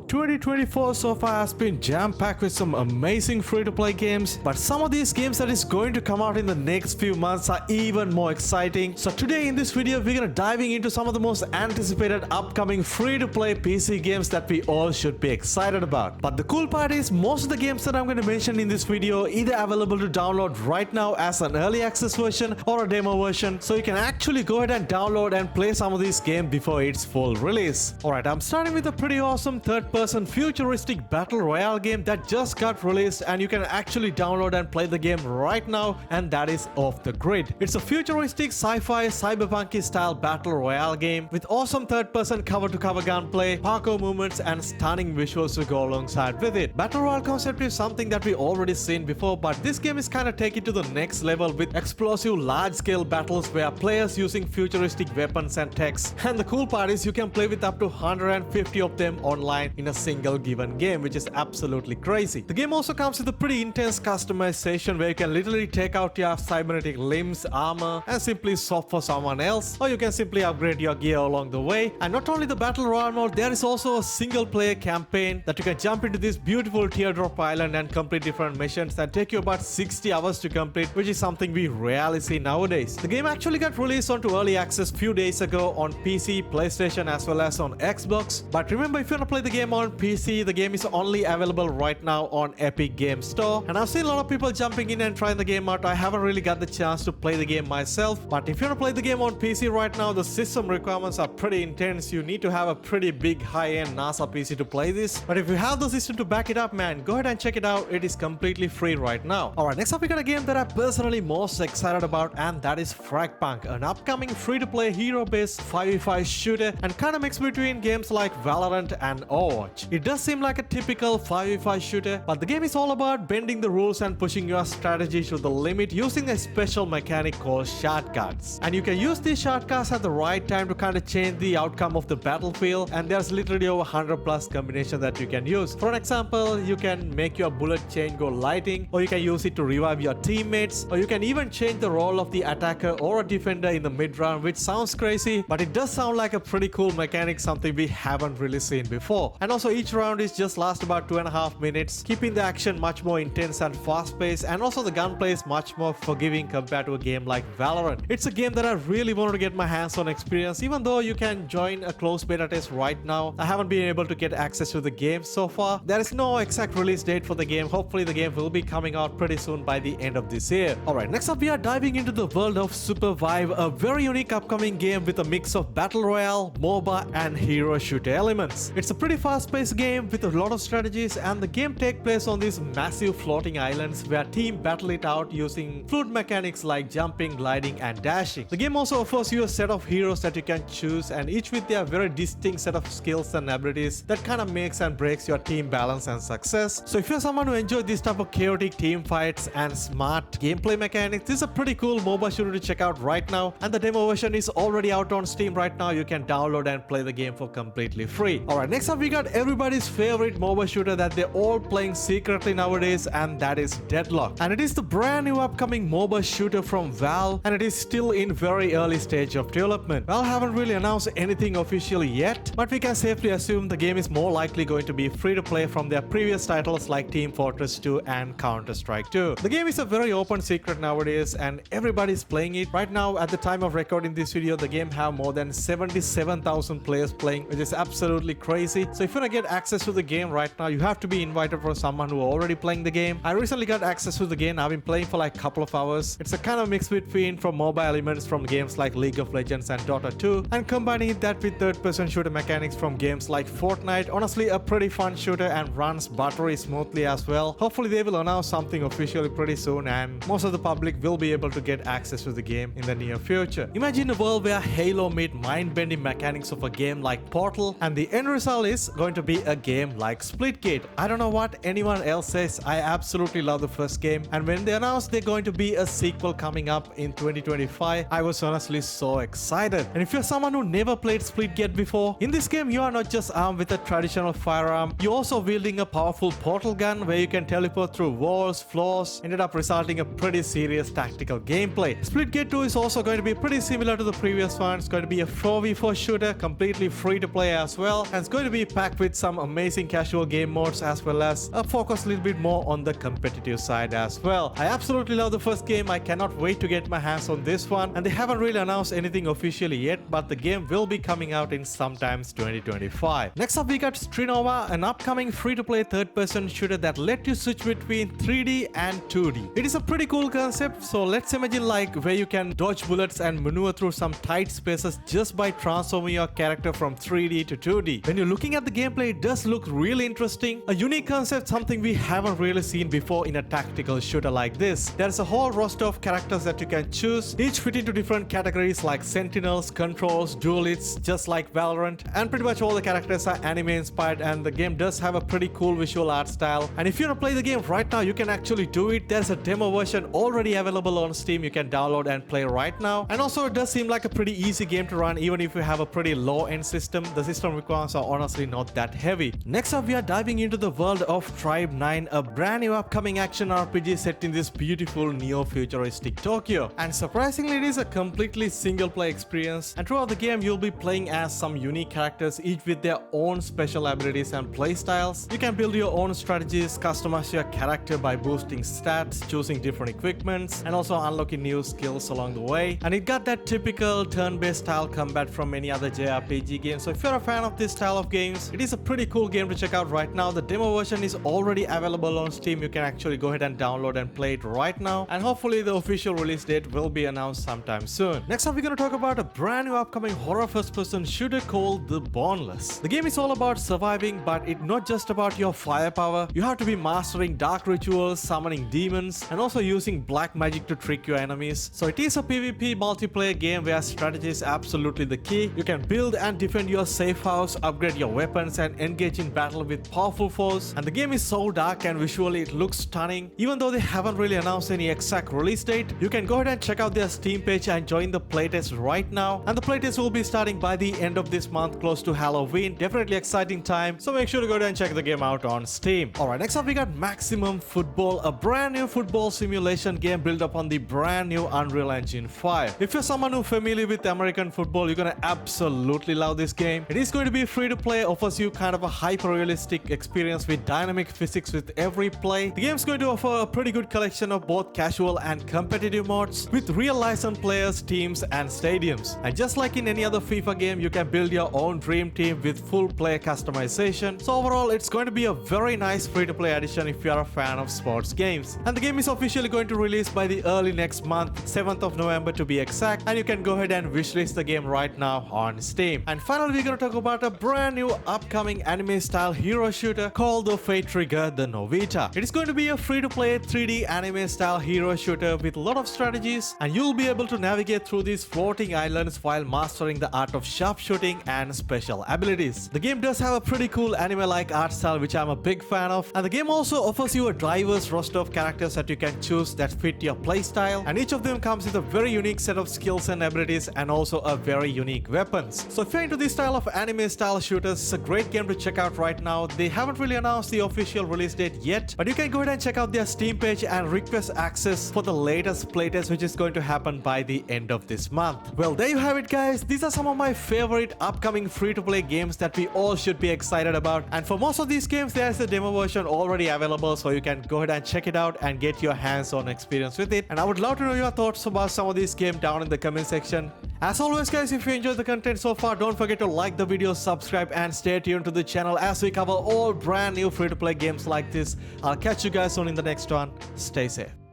2024 so far has been jam-packed with some amazing free-to-play games, but some of these games that is going to come out in the next few months are even more exciting. So today in this video, we're gonna diving into some of the most anticipated upcoming free-to-play PC games that we all should be excited about. But the cool part is most of the games that I'm gonna mention in this video either available to download right now as an early access version or a demo version, so you can actually go ahead and download and play some of these games before its full release. Alright, I'm starting with a pretty awesome third-person futuristic battle royale game that just got released, and you can actually download and play the game right now, and that is Off the Grid. It's a futuristic sci-fi cyberpunk style battle royale game with awesome third-person cover-to-cover gunplay, parkour movements, and stunning visuals to go alongside with it. Battle royale concept is something that we already seen before, but this game is kind of taken to the next level with explosive large-scale battles where players using futuristic weapons and techs. And the cool part is you can play with up to 150 of them online in a single given game, which is absolutely crazy. The game also comes with a pretty intense customization where you can literally take out your cybernetic limbs, armor, and simply swap for someone else, or you can simply upgrade your gear along the way. And not only the battle royale mode, there is also a single player campaign that you can jump into this beautiful teardrop island and complete different missions that take you about 60 hours to complete, which is something we rarely see nowadays. The game actually got released onto early access few days ago on PC, PlayStation, as well as on Xbox. But remember, if you want to play the game on PC, the game is only available right now on Epic Games Store. And I've seen a lot of people jumping in and trying the game out. I haven't really got the chance to play the game myself. But if you want to play the game on PC right now, the system requirements are pretty intense. You need to have a pretty big high-end NASA PC to play this. But if you have the system to back it up, man, go ahead and check it out. It is completely free right now. Alright, next up we got a game that I'm personally most excited about, and that is Fragpunk, an upcoming free-to-play hero-based 5v5 shooter and kind of mix between games like Valorant and Overwatch. It does seem like a typical 5v5 shooter, but the game is all about bending the rules and pushing your strategy to the limit using a special mechanic called shortcuts. And you can use these shortcuts at the right time to kind of change the outcome of the battlefield, and there's literally over 100 plus combinations that you can use. For an example, you can make your bullet chain go lighting, or you can use it to revive your teammates, or you can even change the role of the attacker or a defender in the mid-round, which sounds crazy, but it does sound like a pretty cool mechanic, something we haven't really seen before. And also each round is just last about 2.5 minutes, keeping the action much more intense and fast-paced, and also the gunplay is much more forgiving compared to a game like Valorant. It's a game that I really wanted to get my hands on experience, even though you can join a closed beta test right now. I haven't been able to get access to the game so far. There is no exact release date for the game. Hopefully the game will be coming out pretty soon by the end of this year. Alright, next up we are diving into the world of Supervive, a very unique upcoming game with a mix of battle royale, MOBA, and hero shooter elements. It's a pretty fast-paced game with a lot of strategies, and the game takes place on these massive floating islands where teams battle it out using fluid mechanics like jumping, gliding, and dashing. The game also offers you a set of heroes that you can choose, and each with their very distinct set of skills and abilities that kind of makes and breaks your team balance and success. So if you're someone who enjoys this type of chaotic team fights and smart gameplay mechanics, this is a pretty cool MOBA shooter to check out right now, and the demo version is already out on Steam right now. You can download and play the game for completely free. Alright, next up we got everybody's favorite MOBA shooter that they're all playing secretly nowadays, and that is Deadlock. And it is the brand new upcoming MOBA shooter from Valve, and it is still in very early stage of development. Valve haven't really announced anything officially yet, but we can safely assume the game is more likely going to be free to play from their previous titles like Team Fortress 2 and Counter-Strike 2. The game is a very open secret nowadays, and everybody's playing it. Right now, at the time of recording this video, the game have more than 77,000 players playing, which is absolutely crazy. So if you want to get access to the game right now, you have to be invited for someone who already playing the game. I recently got access to the game. I've been playing for like a couple of hours. It's a kind of mix between from mobile elements from games like League of Legends and Dota 2, and combining that with third-person shooter mechanics from games like Fortnite. Honestly, a pretty fun shooter and runs buttery smoothly as well. Hopefully they will announce something officially pretty soon, and most of the public will be able to get access to the game in the near future. Imagine a world where Halo meet mind-bending mechanics of a game like Portal, and the end result is going to be a game like Splitgate. I don't know what anyone else says. I absolutely love the first game, and when they announced they're going to be a sequel coming up in 2025, I was honestly so excited. And if you're someone who never played Splitgate before, in this game you are not just armed with a traditional firearm, you're also wielding a powerful portal gun where you can teleport through walls, floors, ended up resulting in a pretty serious tactical gameplay. Splitgate 2 is also going to be pretty similar to the previous one. It's going to be a 4v4 shooter, completely free to play as well, and it's going to be packed packed with some amazing casual game modes as well as a focus a little bit more on the competitive side as well. I absolutely love the first game. I cannot wait to get my hands on this one, and they haven't really announced anything officially yet, but the game will be coming out in sometimes 2025. Next up we got Strinova, an upcoming free-to-play third-person shooter that let you switch between 3D and 2D. It is a pretty cool concept, so let's imagine like where you can dodge bullets and maneuver through some tight spaces just by transforming your character from 3D to 2D. When you're looking at the gameplay, it does look really interesting. A unique concept, something we haven't really seen before in a tactical shooter like this. There's a whole roster of characters that you can choose, each fit into different categories like sentinels, controls, duelists, just like Valorant, and pretty much all the characters are anime inspired, and the game does have a pretty cool visual art style. And if you want to play the game right now, you can actually do it. There's a demo version already available on Steam. You can download and play right now. And also it does seem like a pretty easy game to run even if you have a pretty low end system. The system requirements are honestly not that heavy. Next up we are diving into the world of Tribe 9, a brand new upcoming action RPG set in this beautiful neo-futuristic Tokyo. And surprisingly, it is a completely single player experience, and throughout the game you'll be playing as some unique characters, each with their own special abilities and playstyles. You can build your own strategies, customize your character by boosting stats, choosing different equipments, and also unlocking new skills along the way. And it got that typical turn-based style combat from many other JRPG games, so if you're a fan of this style of games, it is a pretty cool game to check out right now. The demo version is already available on Steam. You can actually go ahead and download and play it right now, and hopefully the official release date will be announced sometime soon. Next up we're going to talk about a brand new upcoming horror first-person shooter called The Boneless. The game is all about surviving, but it's not just about your firepower. You have to be mastering dark rituals, summoning demons, and also using black magic to trick your enemies. So it is a PvP multiplayer game where strategy is absolutely the key. You can build and defend your safe house, upgrade your weapons, and engage in battle with powerful foes. And the game is so dark and visually it looks stunning. Even though they haven't really announced any exact release date, you can go ahead and check out their Steam page and join the playtest right now. And the playtest will be starting by the end of this month, close to Halloween. Definitely exciting time, so make sure to go ahead and check the game out on Steam. Alright, next up we got Maximum Football, a brand new football simulation game built upon the brand new Unreal Engine 5. If you're someone who's familiar with American football, you're gonna absolutely love this game. It is going to be free to play, offers you kind of a hyper-realistic experience with dynamic physics with every play. The game's going to offer a pretty good collection of both casual and competitive modes with real licensed players, teams, and stadiums. And just like in any other FIFA game, you can build your own dream team with full player customization. So overall, it's going to be a very nice free-to-play addition if you're a fan of sports games. And the game is officially going to release by the early next month, 7th of November to be exact, and you can go ahead and wishlist the game right now on Steam. And finally, we're going to talk about a brand new upcoming anime-style hero shooter called the Fate Trigger the Novita. It is going to be a free-to-play 3D anime-style hero shooter with a lot of strategies, and you'll be able to navigate through these floating islands while mastering the art of sharpshooting and special abilities. The game does have a pretty cool anime-like art style, which I'm a big fan of, and the game also offers you a diverse roster of characters that you can choose that fit your playstyle, and each of them comes with a very unique set of skills and abilities and also a very unique weapons. So if you're into this style of anime-style shooters, it's a great game to check out right now. They haven't really announced the official release date yet, but you can go ahead and check out their Steam page and request access for the latest playtest, which is going to happen by the end of this month. Well, there you have it, guys. These are some of my favorite upcoming free-to-play games that we all should be excited about. And for most of these games, there's a demo version already available, so you can go ahead and check it out and get your hands-on experience with it. And I would love to know your thoughts about some of these games down in the comment section. As always, guys, if you enjoyed the content so far, don't forget to like the video, subscribe, and stay tuned to the channel as we cover all brand new free-to-play games like this. I'll catch you guys soon in the next one. Stay safe.